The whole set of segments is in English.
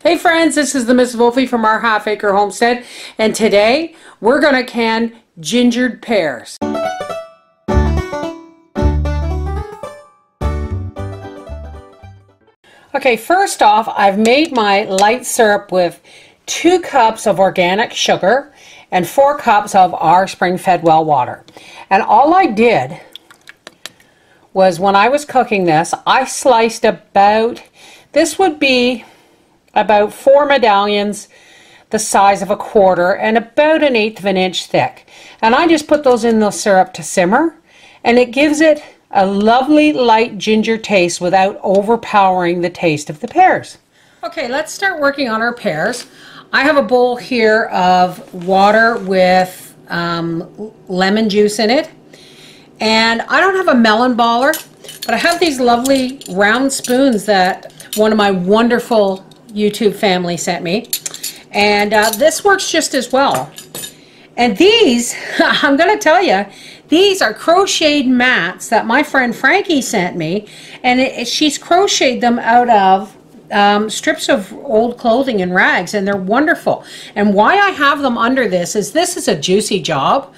Hey friends, this is the Miss Volfie from Our Half Acre Homestead, and today we're going to can gingered pears. Okay, first off, I've made my light syrup with 2 cups of organic sugar and 4 cups of our spring-fed well water. And all I did was, when I was cooking this, I sliced about, this would be about 4 medallions the size of a quarter and about 1/8 of an inch thick. And I just put those in the syrup to simmer, and it gives it a lovely light ginger taste without overpowering the taste of the pears. Okay, let's start working on our pears. I have a bowl here of water with lemon juice in it, and I don't have a melon baller, but I have these lovely round spoons that one of my wonderful YouTube family sent me, and this works just as well. And these, I'm going to tell you, these are crocheted mats that my friend Frankie sent me, and she's crocheted them out of strips of old clothing and rags, and they're wonderful. And why I have them under this is a juicy job,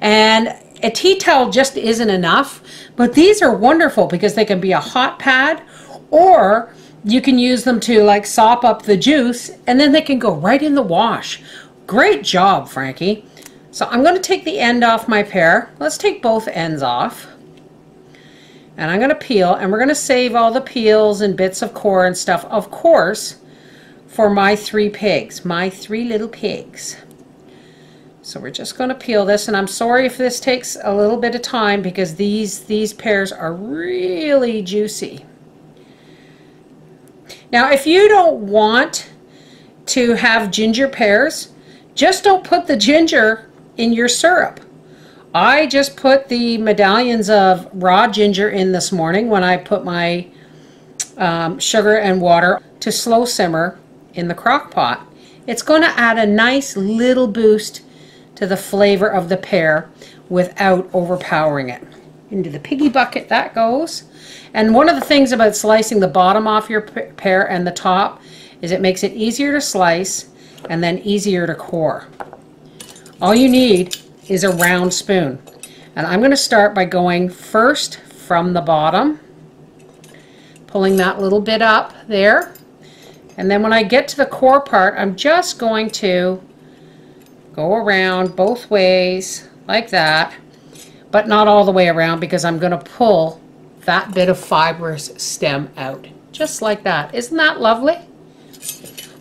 and a tea towel just isn't enough, but these are wonderful because they can be a hot pad, or you can use them to like sop up the juice, and then they can go right in the wash. Great job, Frankie. So I'm going to take the end off my pear. Let's take both ends off. And I'm going to peel, and we're going to save all the peels and bits of core and stuff, of course, for my 3 pigs, my 3 little pigs. So we're just going to peel this, and I'm sorry if this takes a little bit of time because these pears are really juicy. Now, if you don't want to have ginger pears, just don't put the ginger in your syrup. I just put the medallions of raw ginger in this morning when I put my sugar and water to slow simmer in the crock pot. It's going to add a nice little boost to the flavor of the pear without overpowering it. Into the piggy bucket that goes. And one of the things about slicing the bottom off your pear and the top is it makes it easier to slice and then easier to core. All you need is a round spoon. And I'm going to start by going first from the bottom, pulling that little bit up there. And then when I get to the core part, I'm just going to go around both ways like that, but not all the way around because I'm going to pull that bit of fibrous stem out. Just like that. Isn't that lovely?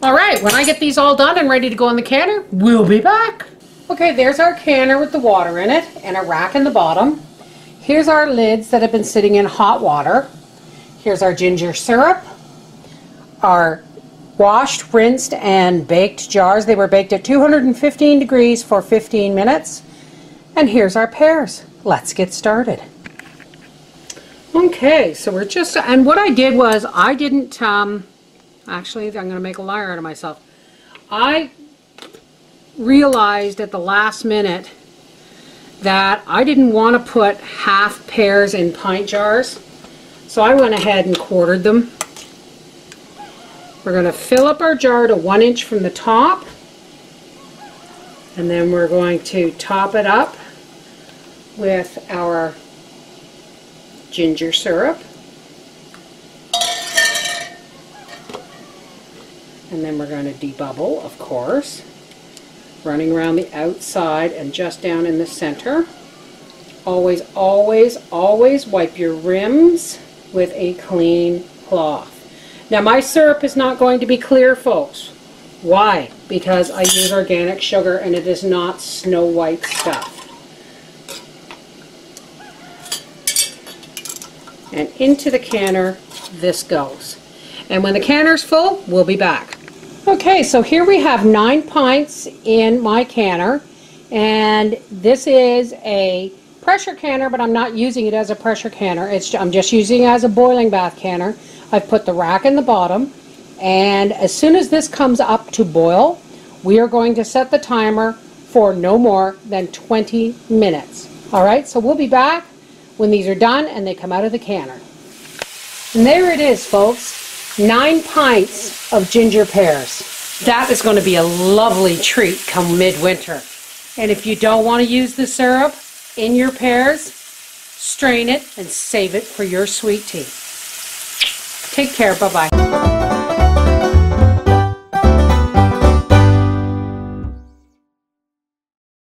Alright, when I get these all done and ready to go in the canner, we'll be back. Okay, there's our canner with the water in it and a rack in the bottom. Here's our lids that have been sitting in hot water. Here's our ginger syrup, our washed, rinsed, and baked jars. They were baked at 215 degrees for 15 minutes. And here's our pears. Let's get started. Okay, so we're just, and what I did was I didn't, actually I'm going to make a liar out of myself. I realized at the last minute that I didn't want to put half pears in pint jars, so I went ahead and quartered them. We're going to fill up our jar to 1 inch from the top, and then we're going to top it up with our ginger syrup, and then we're going to debubble, of course, running around the outside and just down in the center. Always, always, always wipe your rims with a clean cloth. Now, my syrup is not going to be clear, folks. Why? Because I use organic sugar and it is not Snow White stuff. And into the canner this goes. And when the canner's full, we'll be back. Okay, so here we have 9 pints in my canner, and this is a pressure canner, but I'm not using it as a pressure canner. I'm just using it as a boiling bath canner. I've put the rack in the bottom, and as soon as this comes up to boil, we are going to set the timer for no more than 20 minutes. Alright, so we'll be back when these are done and they come out of the canner. And there it is, folks. 9 pints of ginger pears. That is going to be a lovely treat come midwinter. And if you don't want to use the syrup in your pears, strain it and save it for your sweet tea. Take care. Bye-bye.